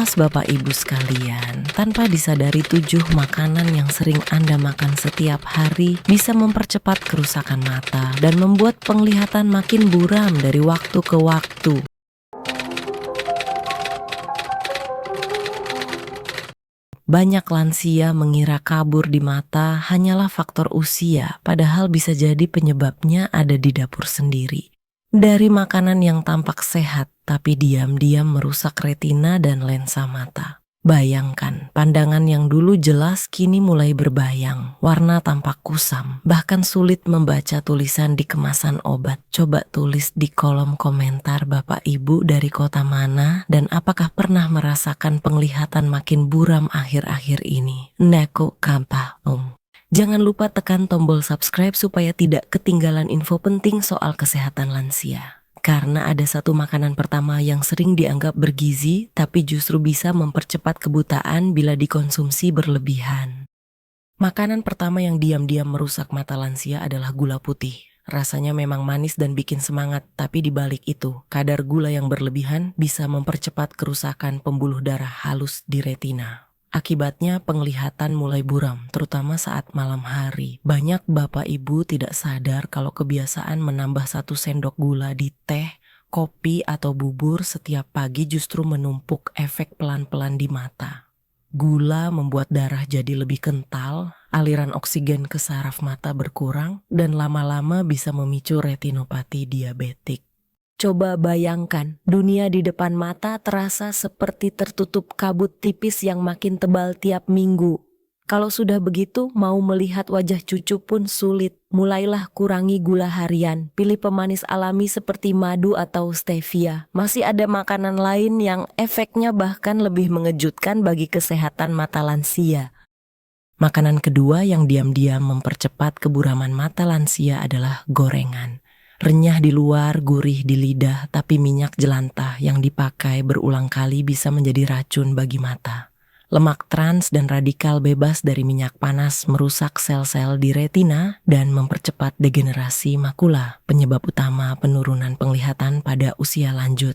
Sekilas Bapak Ibu sekalian, tanpa disadari 7 makanan yang sering Anda makan setiap hari bisa mempercepat kerusakan mata dan membuat penglihatan makin buram dari waktu ke waktu. Banyak lansia mengira kabur di mata hanyalah faktor usia, padahal bisa jadi penyebabnya ada di dapur sendiri. Dari makanan yang tampak sehat, tapi diam-diam merusak retina dan lensa mata. Bayangkan, pandangan yang dulu jelas kini mulai berbayang, warna tampak kusam, bahkan sulit membaca tulisan di kemasan obat. Coba tulis di kolom komentar Bapak Ibu dari kota mana dan apakah pernah merasakan penglihatan makin buram akhir-akhir ini. Neko kampa Jangan lupa tekan tombol subscribe supaya tidak ketinggalan info penting soal kesehatan lansia. Karena ada satu makanan pertama yang sering dianggap bergizi, tapi justru bisa mempercepat kebutaan bila dikonsumsi berlebihan. Makanan pertama yang diam-diam merusak mata lansia adalah gula putih. Rasanya memang manis dan bikin semangat, tapi di balik itu, kadar gula yang berlebihan bisa mempercepat kerusakan pembuluh darah halus di retina. Akibatnya penglihatan mulai buram, terutama saat malam hari. Banyak Bapak Ibu tidak sadar kalau kebiasaan menambah 1 sendok gula di teh, kopi, atau bubur setiap pagi justru menumpuk efek pelan-pelan di mata. Gula membuat darah jadi lebih kental, aliran oksigen ke saraf mata berkurang, dan lama-lama bisa memicu retinopati diabetik. Coba bayangkan, dunia di depan mata terasa seperti tertutup kabut tipis yang makin tebal tiap minggu. Kalau sudah begitu, mau melihat wajah cucu pun sulit. Mulailah kurangi gula harian, pilih pemanis alami seperti madu atau stevia. Masih ada makanan lain yang efeknya bahkan lebih mengejutkan bagi kesehatan mata lansia. Makanan kedua yang diam-diam mempercepat keburaman mata lansia adalah gorengan. Renyah di luar, gurih di lidah, tapi minyak jelantah yang dipakai berulang kali bisa menjadi racun bagi mata. Lemak trans dan radikal bebas dari minyak panas merusak sel-sel di retina dan mempercepat degenerasi makula, penyebab utama penurunan penglihatan pada usia lanjut.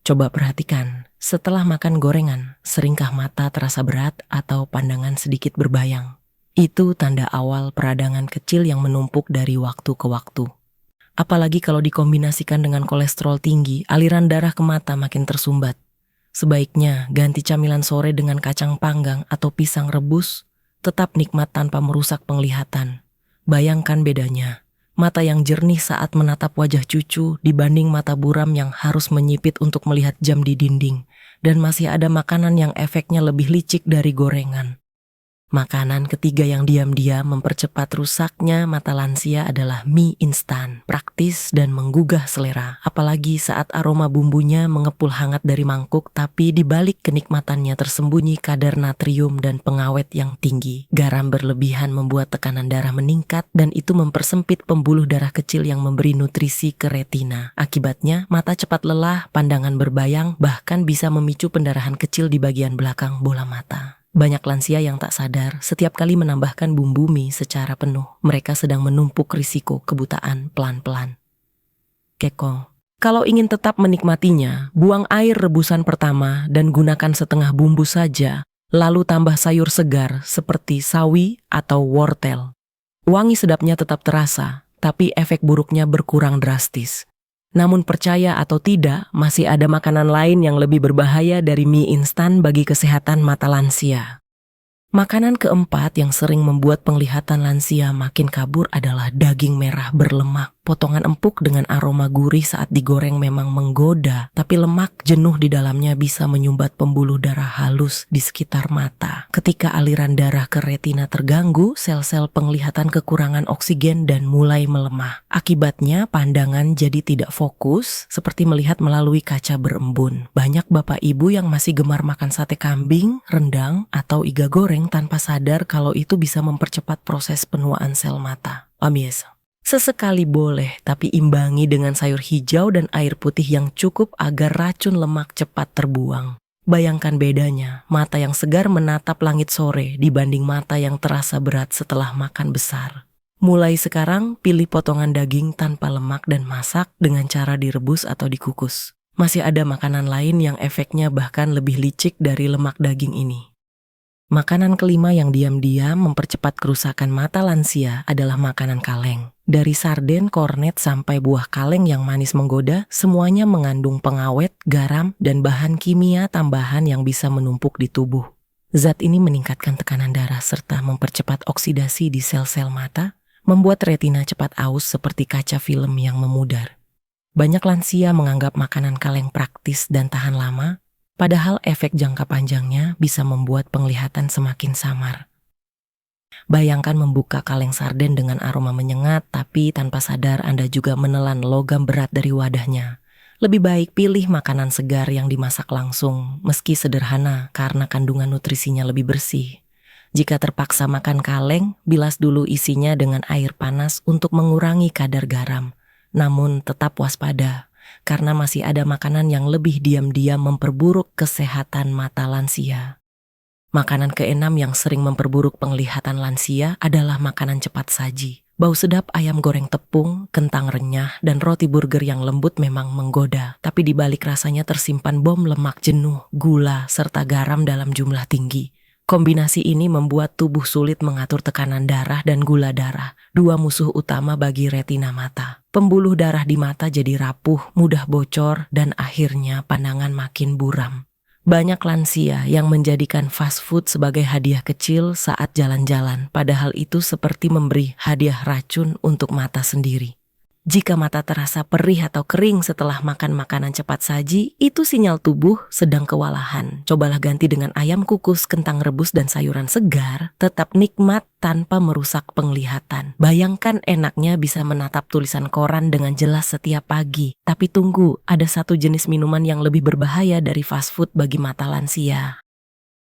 Coba perhatikan, setelah makan gorengan, seringkah mata terasa berat atau pandangan sedikit berbayang? Itu tanda awal peradangan kecil yang menumpuk dari waktu ke waktu. Apalagi kalau dikombinasikan dengan kolesterol tinggi, aliran darah ke mata makin tersumbat. Sebaiknya ganti camilan sore dengan kacang panggang atau pisang rebus, tetap nikmat tanpa merusak penglihatan. Bayangkan bedanya, mata yang jernih saat menatap wajah cucu dibanding mata buram yang harus menyipit untuk melihat jam di dinding. Dan masih ada makanan yang efeknya lebih licik dari gorengan. Makanan ketiga yang diam-diam mempercepat rusaknya mata lansia adalah mie instan, praktis dan menggugah selera, apalagi saat aroma bumbunya mengepul hangat dari mangkuk, tapi di balik kenikmatannya tersembunyi kadar natrium dan pengawet yang tinggi. Garam berlebihan membuat tekanan darah meningkat dan itu mempersempit pembuluh darah kecil yang memberi nutrisi ke retina. Akibatnya, mata cepat lelah, pandangan berbayang, bahkan bisa memicu pendarahan kecil di bagian belakang bola mata. Banyak lansia yang tak sadar, setiap kali menambahkan bumbu mie secara penuh, mereka sedang menumpuk risiko kebutaan pelan-pelan. Keko. Kalau ingin tetap menikmatinya, buang air rebusan pertama dan gunakan setengah bumbu saja, lalu tambah sayur segar seperti sawi atau wortel. Wangi sedapnya tetap terasa, tapi efek buruknya berkurang drastis. Namun percaya atau tidak, masih ada makanan lain yang lebih berbahaya dari mie instan bagi kesehatan mata lansia. Makanan keempat yang sering membuat penglihatan lansia makin kabur adalah daging merah berlemak. Potongan empuk dengan aroma gurih saat digoreng memang menggoda, tapi lemak jenuh di dalamnya bisa menyumbat pembuluh darah halus di sekitar mata. Ketika aliran darah ke retina terganggu, sel-sel penglihatan kekurangan oksigen dan mulai melemah. Akibatnya pandangan jadi tidak fokus, seperti melihat melalui kaca berembun. Banyak bapak ibu yang masih gemar makan sate kambing, rendang, atau iga goreng tanpa sadar kalau itu bisa mempercepat proses penuaan sel mata. Biasa. Sesekali boleh, tapi imbangi dengan sayur hijau dan air putih yang cukup agar racun lemak cepat terbuang. Bayangkan bedanya, mata yang segar menatap langit sore dibanding mata yang terasa berat setelah makan besar. Mulai sekarang, pilih potongan daging tanpa lemak dan masak dengan cara direbus atau dikukus. Masih ada makanan lain yang efeknya bahkan lebih licik dari lemak daging ini. Makanan kelima yang diam-diam mempercepat kerusakan mata lansia adalah makanan kaleng. Dari sarden, kornet, sampai buah kaleng yang manis menggoda, semuanya mengandung pengawet, garam, dan bahan kimia tambahan yang bisa menumpuk di tubuh. Zat ini meningkatkan tekanan darah serta mempercepat oksidasi di sel-sel mata, membuat retina cepat aus seperti kaca film yang memudar. Banyak lansia menganggap makanan kaleng praktis dan tahan lama, padahal efek jangka panjangnya bisa membuat penglihatan semakin samar. Bayangkan membuka kaleng sarden dengan aroma menyengat, tapi tanpa sadar Anda juga menelan logam berat dari wadahnya. Lebih baik pilih makanan segar yang dimasak langsung, meski sederhana karena kandungan nutrisinya lebih bersih. Jika terpaksa makan kaleng, bilas dulu isinya dengan air panas untuk mengurangi kadar garam. Namun tetap waspada, karena masih ada makanan yang lebih diam-diam memperburuk kesehatan mata lansia. Makanan keenam yang sering memperburuk penglihatan lansia adalah makanan cepat saji. Bau sedap ayam goreng tepung, kentang renyah, dan roti burger yang lembut memang menggoda, tapi di balik rasanya tersimpan bom lemak jenuh, gula, serta garam dalam jumlah tinggi. Kombinasi ini membuat tubuh sulit mengatur tekanan darah dan gula darah, dua musuh utama bagi retina mata. Pembuluh darah di mata jadi rapuh, mudah bocor, dan akhirnya pandangan makin buram. Banyak lansia yang menjadikan fast food sebagai hadiah kecil saat jalan-jalan, padahal itu seperti memberi hadiah racun untuk mata sendiri. Jika mata terasa perih atau kering setelah makan makanan cepat saji, itu sinyal tubuh sedang kewalahan. Cobalah ganti dengan ayam kukus, kentang rebus, dan sayuran segar, tetap nikmat tanpa merusak penglihatan. Bayangkan enaknya bisa menatap tulisan koran dengan jelas setiap pagi. Tapi tunggu, ada satu jenis minuman yang lebih berbahaya dari fast food bagi mata lansia.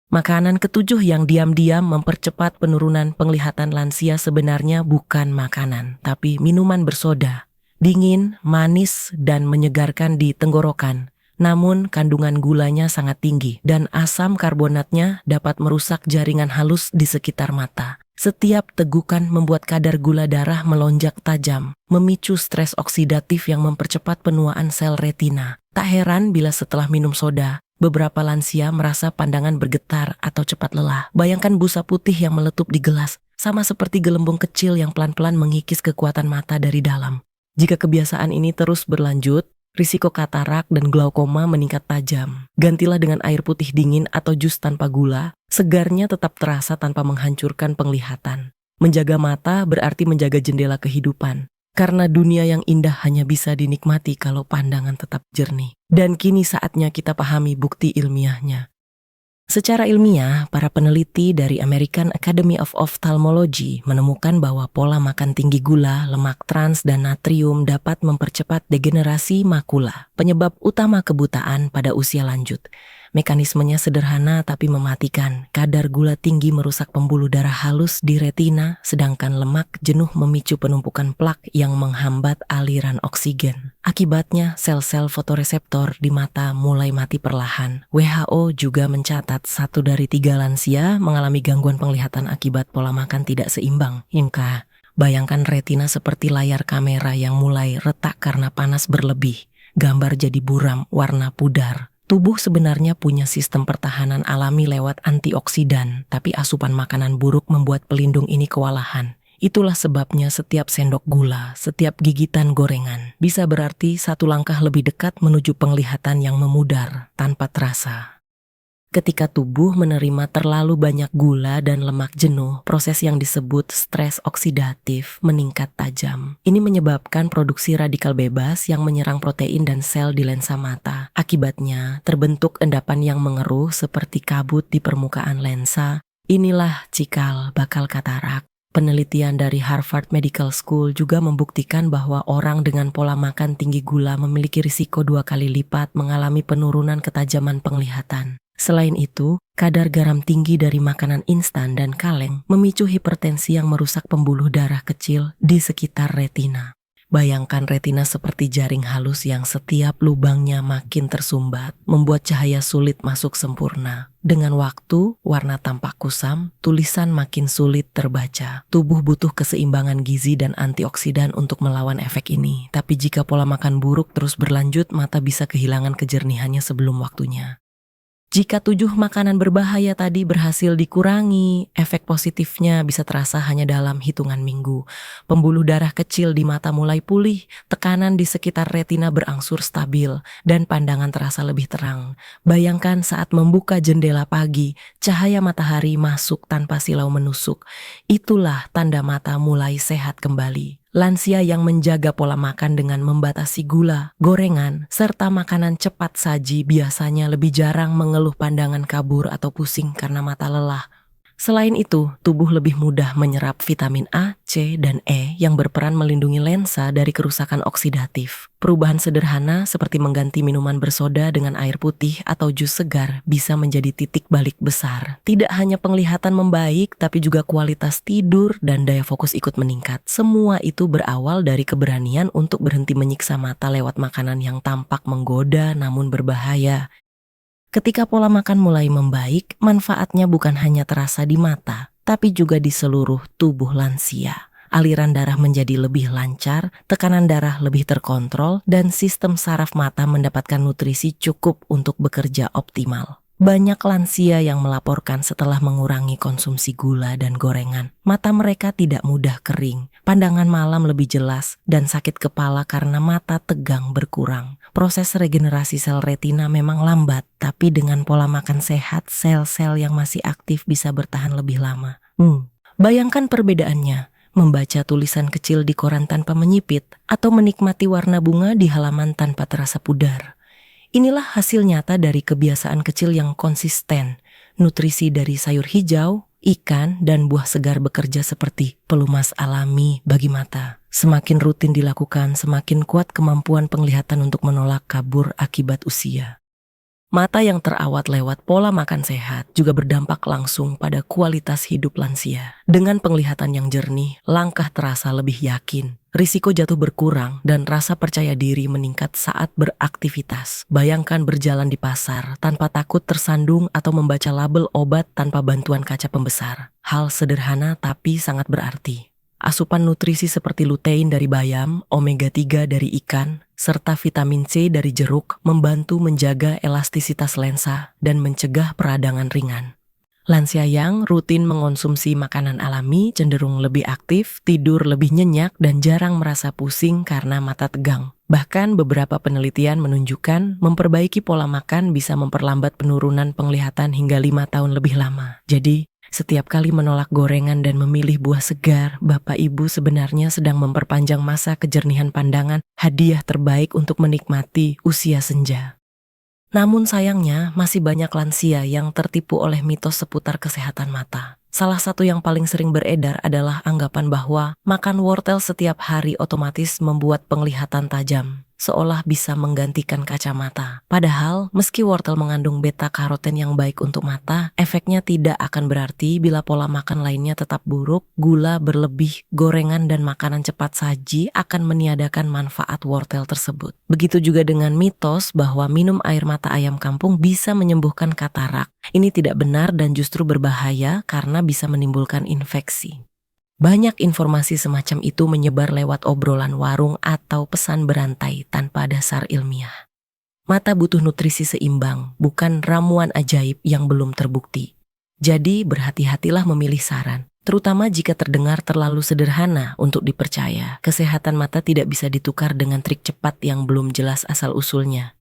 Makanan ketujuh yang diam-diam mempercepat penurunan penglihatan lansia sebenarnya bukan makanan, tapi minuman bersoda. Dingin, manis, dan menyegarkan di tenggorokan. Namun kandungan gulanya sangat tinggi dan asam karbonatnya dapat merusak jaringan halus di sekitar mata. Setiap tegukan membuat kadar gula darah melonjak tajam, memicu stres oksidatif yang mempercepat penuaan sel retina. Tak heran bila setelah minum soda, beberapa lansia merasa pandangan bergetar atau cepat lelah. Bayangkan busa putih yang meletup di gelas, sama seperti gelembung kecil yang pelan-pelan mengikis kekuatan mata dari dalam. Jika kebiasaan ini terus berlanjut, risiko katarak dan glaukoma meningkat tajam. Gantilah dengan air putih dingin atau jus tanpa gula, segarnya tetap terasa tanpa menghancurkan penglihatan. Menjaga mata berarti menjaga jendela kehidupan, karena dunia yang indah hanya bisa dinikmati kalau pandangan tetap jernih. Dan kini saatnya kita pahami bukti ilmiahnya. Secara ilmiah, para peneliti dari American Academy of Ophthalmology menemukan bahwa pola makan tinggi gula, lemak trans, dan natrium dapat mempercepat degenerasi makula, penyebab utama kebutaan pada usia lanjut. Mekanismenya sederhana tapi mematikan. Kadar gula tinggi merusak pembuluh darah halus di retina, sedangkan lemak jenuh memicu penumpukan plak yang menghambat aliran oksigen. Akibatnya, sel-sel fotoreseptor di mata mulai mati perlahan. WHO juga mencatat 1 dari 3 lansia mengalami gangguan penglihatan akibat pola makan tidak seimbang. Bayangkan retina seperti layar kamera yang mulai retak karena panas berlebih. Gambar jadi buram, warna pudar. Tubuh sebenarnya punya sistem pertahanan alami lewat antioksidan, tapi asupan makanan buruk membuat pelindung ini kewalahan. Itulah sebabnya setiap sendok gula, setiap gigitan gorengan, bisa berarti satu langkah lebih dekat menuju penglihatan yang memudar tanpa terasa. Ketika tubuh menerima terlalu banyak gula dan lemak jenuh, proses yang disebut stres oksidatif meningkat tajam. Ini menyebabkan produksi radikal bebas yang menyerang protein dan sel di lensa mata. Akibatnya, terbentuk endapan yang mengeruh seperti kabut di permukaan lensa. Inilah cikal bakal katarak. Penelitian dari Harvard Medical School juga membuktikan bahwa orang dengan pola makan tinggi gula memiliki risiko 2 kali lipat mengalami penurunan ketajaman penglihatan. Selain itu, kadar garam tinggi dari makanan instan dan kaleng memicu hipertensi yang merusak pembuluh darah kecil di sekitar retina. Bayangkan retina seperti jaring halus yang setiap lubangnya makin tersumbat, membuat cahaya sulit masuk sempurna. Dengan waktu, warna tampak kusam, tulisan makin sulit terbaca. Tubuh butuh keseimbangan gizi dan antioksidan untuk melawan efek ini. Tapi jika pola makan buruk terus berlanjut, mata bisa kehilangan kejernihannya sebelum waktunya. Jika 7 makanan berbahaya tadi berhasil dikurangi, efek positifnya bisa terasa hanya dalam hitungan minggu. Pembuluh darah kecil di mata mulai pulih, tekanan di sekitar retina berangsur stabil, dan pandangan terasa lebih terang. Bayangkan saat membuka jendela pagi, cahaya matahari masuk tanpa silau menusuk. Itulah tanda mata mulai sehat kembali. Lansia yang menjaga pola makan dengan membatasi gula, gorengan, serta makanan cepat saji biasanya lebih jarang mengeluh pandangan kabur atau pusing karena mata lelah. Selain itu, tubuh lebih mudah menyerap vitamin A, C, dan E yang berperan melindungi lensa dari kerusakan oksidatif. Perubahan sederhana seperti mengganti minuman bersoda dengan air putih atau jus segar bisa menjadi titik balik besar. Tidak hanya penglihatan membaik, tapi juga kualitas tidur dan daya fokus ikut meningkat. Semua itu berawal dari keberanian untuk berhenti menyiksa mata lewat makanan yang tampak menggoda namun berbahaya. Ketika pola makan mulai membaik, manfaatnya bukan hanya terasa di mata, tapi juga di seluruh tubuh lansia. Aliran darah menjadi lebih lancar, tekanan darah lebih terkontrol, dan sistem saraf mata mendapatkan nutrisi cukup untuk bekerja optimal. Banyak lansia yang melaporkan setelah mengurangi konsumsi gula dan gorengan, mata mereka tidak mudah kering, pandangan malam lebih jelas, dan sakit kepala karena mata tegang berkurang. Proses regenerasi sel retina memang lambat, tapi dengan pola makan sehat, sel-sel yang masih aktif bisa bertahan lebih lama. Bayangkan perbedaannya, membaca tulisan kecil di koran tanpa menyipit, atau menikmati warna bunga di halaman tanpa terasa pudar. Inilah hasil nyata dari kebiasaan kecil yang konsisten. Nutrisi dari sayur hijau, ikan, dan buah segar bekerja seperti pelumas alami bagi mata. Semakin rutin dilakukan, semakin kuat kemampuan penglihatan untuk menolak kabur akibat usia. Mata yang terawat lewat pola makan sehat juga berdampak langsung pada kualitas hidup lansia. Dengan penglihatan yang jernih, langkah terasa lebih yakin. Risiko jatuh berkurang dan rasa percaya diri meningkat saat beraktivitas. Bayangkan berjalan di pasar tanpa takut tersandung atau membaca label obat tanpa bantuan kaca pembesar. Hal sederhana tapi sangat berarti. Asupan nutrisi seperti lutein dari bayam, omega 3 dari ikan, serta vitamin C dari jeruk membantu menjaga elastisitas lensa dan mencegah peradangan ringan. Lansia yang rutin mengonsumsi makanan alami cenderung lebih aktif, tidur lebih nyenyak, dan jarang merasa pusing karena mata tegang. Bahkan beberapa penelitian menunjukkan memperbaiki pola makan bisa memperlambat penurunan penglihatan hingga 5 tahun lebih lama. Jadi, setiap kali menolak gorengan dan memilih buah segar, Bapak Ibu sebenarnya sedang memperpanjang masa kejernihan pandangan, hadiah terbaik untuk menikmati usia senja. Namun sayangnya, masih banyak lansia yang tertipu oleh mitos seputar kesehatan mata. Salah satu yang paling sering beredar adalah anggapan bahwa makan wortel setiap hari otomatis membuat penglihatan tajam, seolah bisa menggantikan kacamata. Padahal, meski wortel mengandung beta-karoten yang baik untuk mata, efeknya tidak akan berarti bila pola makan lainnya tetap buruk. Gula berlebih, gorengan, dan makanan cepat saji akan meniadakan manfaat wortel tersebut. Begitu juga dengan mitos bahwa minum air mata ayam kampung bisa menyembuhkan katarak. Ini tidak benar dan justru berbahaya karena bisa menimbulkan infeksi. Banyak informasi semacam itu menyebar lewat obrolan warung atau pesan berantai tanpa dasar ilmiah. Mata butuh nutrisi seimbang, bukan ramuan ajaib yang belum terbukti. Jadi berhati-hatilah memilih saran, terutama jika terdengar terlalu sederhana untuk dipercaya. Kesehatan mata tidak bisa ditukar dengan trik cepat yang belum jelas asal-usulnya.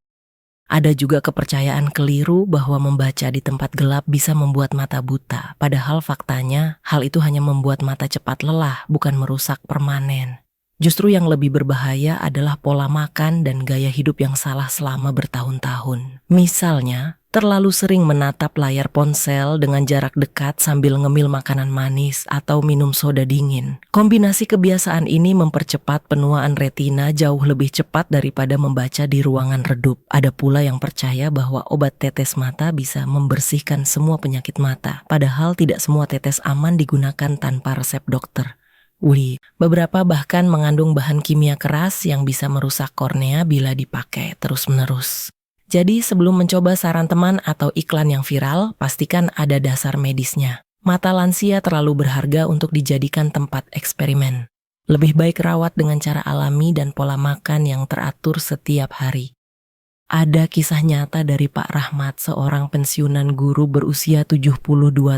Ada juga kepercayaan keliru bahwa membaca di tempat gelap bisa membuat mata buta, padahal faktanya hal itu hanya membuat mata cepat lelah, bukan merusak permanen. Justru yang lebih berbahaya adalah pola makan dan gaya hidup yang salah selama bertahun-tahun. Misalnya, terlalu sering menatap layar ponsel dengan jarak dekat sambil ngemil makanan manis atau minum soda dingin. Kombinasi kebiasaan ini mempercepat penuaan retina jauh lebih cepat daripada membaca di ruangan redup. Ada pula yang percaya bahwa obat tetes mata bisa membersihkan semua penyakit mata, padahal tidak semua tetes aman digunakan tanpa resep dokter. Beberapa bahkan mengandung bahan kimia keras yang bisa merusak kornea bila dipakai terus-menerus. Jadi sebelum mencoba saran teman atau iklan yang viral, pastikan ada dasar medisnya. Mata lansia terlalu berharga untuk dijadikan tempat eksperimen. Lebih baik rawat dengan cara alami dan pola makan yang teratur setiap hari. Ada kisah nyata dari Pak Rahmat, seorang pensiunan guru berusia 72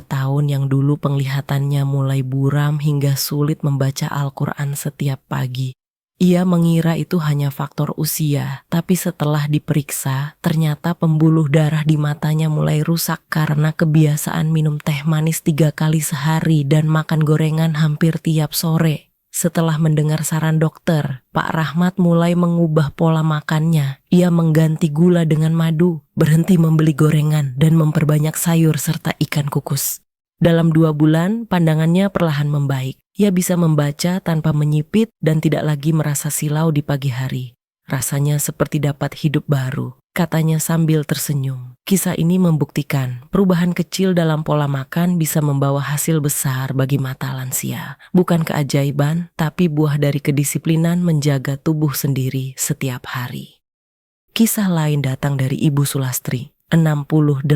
tahun yang dulu penglihatannya mulai buram hingga sulit membaca Al-Quran setiap pagi. Ia mengira itu hanya faktor usia, tapi setelah diperiksa, ternyata pembuluh darah di matanya mulai rusak karena kebiasaan minum teh manis 3 kali sehari dan makan gorengan hampir tiap sore. Setelah mendengar saran dokter, Pak Rahmat mulai mengubah pola makannya. Ia mengganti gula dengan madu, berhenti membeli gorengan, dan memperbanyak sayur serta ikan kukus. Dalam 2 bulan, pandangannya perlahan membaik. Ia bisa membaca tanpa menyipit dan tidak lagi merasa silau di pagi hari. Rasanya seperti dapat hidup baru, katanya sambil tersenyum. Kisah ini membuktikan perubahan kecil dalam pola makan bisa membawa hasil besar bagi mata lansia. Bukan keajaiban, tapi buah dari kedisiplinan menjaga tubuh sendiri setiap hari. Kisah lain datang dari Ibu Sulastri, 68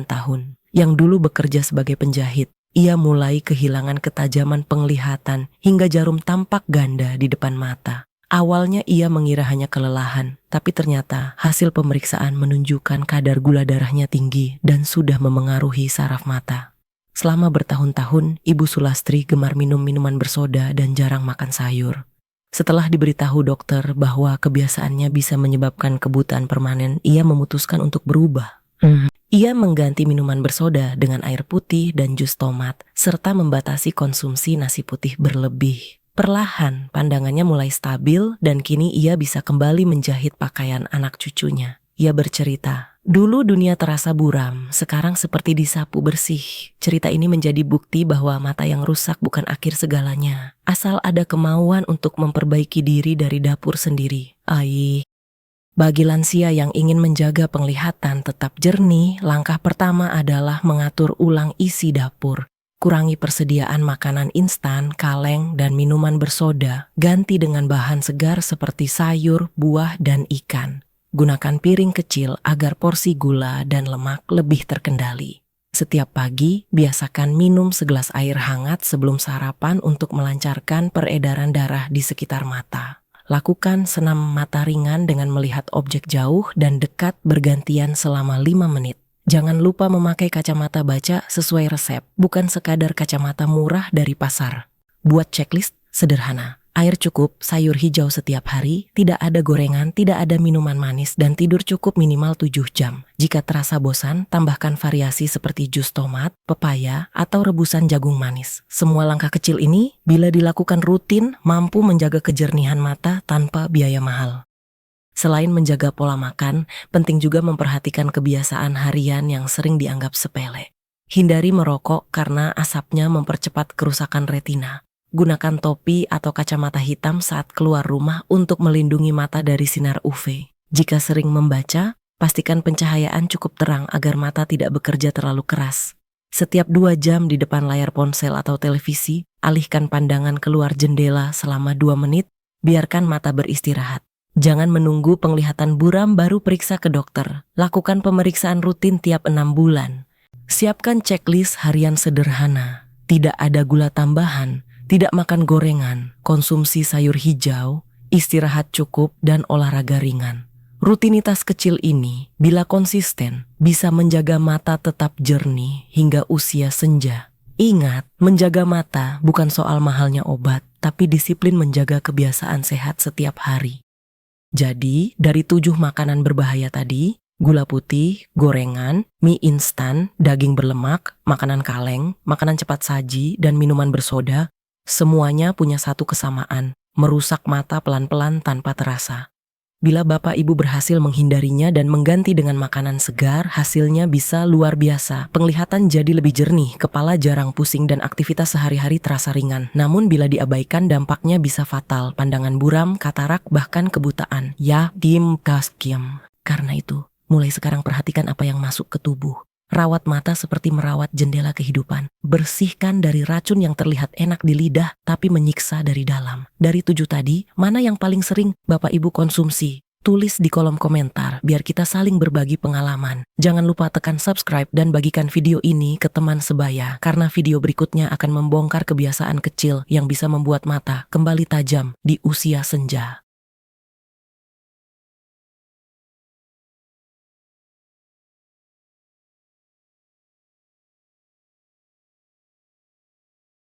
tahun, yang dulu bekerja sebagai penjahit. Ia mulai kehilangan ketajaman penglihatan hingga jarum tampak ganda di depan mata. Awalnya ia mengira hanya kelelahan, tapi ternyata hasil pemeriksaan menunjukkan kadar gula darahnya tinggi dan sudah memengaruhi saraf mata. Selama bertahun-tahun, Ibu Sulastri gemar minum minuman bersoda dan jarang makan sayur. Setelah diberitahu dokter bahwa kebiasaannya bisa menyebabkan kebutaan permanen, ia memutuskan untuk berubah. Ia mengganti minuman bersoda dengan air putih dan jus tomat, serta membatasi konsumsi nasi putih berlebih. Perlahan, pandangannya mulai stabil dan kini ia bisa kembali menjahit pakaian anak cucunya. Ia bercerita, dulu dunia terasa buram, sekarang seperti disapu bersih. Cerita ini menjadi bukti bahwa mata yang rusak bukan akhir segalanya. Asal ada kemauan untuk memperbaiki diri dari dapur sendiri. Bagi lansia yang ingin menjaga penglihatan tetap jernih, langkah pertama adalah mengatur ulang isi dapur. Kurangi persediaan makanan instan, kaleng, dan minuman bersoda. Ganti dengan bahan segar seperti sayur, buah, dan ikan. Gunakan piring kecil agar porsi gula dan lemak lebih terkendali. Setiap pagi, biasakan minum segelas air hangat sebelum sarapan untuk melancarkan peredaran darah di sekitar mata. Lakukan senam mata ringan dengan melihat objek jauh dan dekat bergantian selama 5 menit. Jangan lupa memakai kacamata baca sesuai resep, bukan sekadar kacamata murah dari pasar. Buat checklist sederhana. Air cukup, sayur hijau setiap hari, tidak ada gorengan, tidak ada minuman manis, dan tidur cukup minimal 7 jam. Jika terasa bosan, tambahkan variasi seperti jus tomat, pepaya, atau rebusan jagung manis. Semua langkah kecil ini, bila dilakukan rutin, mampu menjaga kejernihan mata tanpa biaya mahal. Selain menjaga pola makan, penting juga memperhatikan kebiasaan harian yang sering dianggap sepele. Hindari merokok karena asapnya mempercepat kerusakan retina. Gunakan topi atau kacamata hitam saat keluar rumah untuk melindungi mata dari sinar UV. Jika sering membaca, pastikan pencahayaan cukup terang agar mata tidak bekerja terlalu keras. Setiap 2 jam di depan layar ponsel atau televisi, alihkan pandangan keluar jendela selama 2 menit, biarkan mata beristirahat. Jangan menunggu penglihatan buram baru periksa ke dokter. Lakukan pemeriksaan rutin tiap 6 bulan. Siapkan checklist harian sederhana. Tidak ada gula tambahan, tidak makan gorengan, konsumsi sayur hijau, istirahat cukup, dan olahraga ringan. Rutinitas kecil ini, bila konsisten, bisa menjaga mata tetap jernih hingga usia senja. Ingat, menjaga mata bukan soal mahalnya obat, tapi disiplin menjaga kebiasaan sehat setiap hari. Jadi, dari 7 makanan berbahaya tadi, gula putih, gorengan, mie instan, daging berlemak, makanan kaleng, makanan cepat saji, dan minuman bersoda, semuanya punya satu kesamaan, merusak mata pelan-pelan tanpa terasa. Bila Bapak Ibu berhasil menghindarinya dan mengganti dengan makanan segar, hasilnya bisa luar biasa. Penglihatan jadi lebih jernih, kepala jarang pusing, dan aktivitas sehari-hari terasa ringan. Namun bila diabaikan, dampaknya bisa fatal. Pandangan buram, katarak, bahkan kebutaan. Ya, dim kaskiem. Karena itu, mulai sekarang perhatikan apa yang masuk ke tubuh. Rawat mata seperti merawat jendela kehidupan. Bersihkan dari racun yang terlihat enak di lidah tapi menyiksa dari dalam. Dari 7 tadi, mana yang paling sering Bapak Ibu konsumsi? Tulis di kolom komentar biar kita saling berbagi pengalaman. Jangan lupa tekan subscribe dan bagikan video ini ke teman sebaya karena video berikutnya akan membongkar kebiasaan kecil yang bisa membuat mata kembali tajam di usia senja.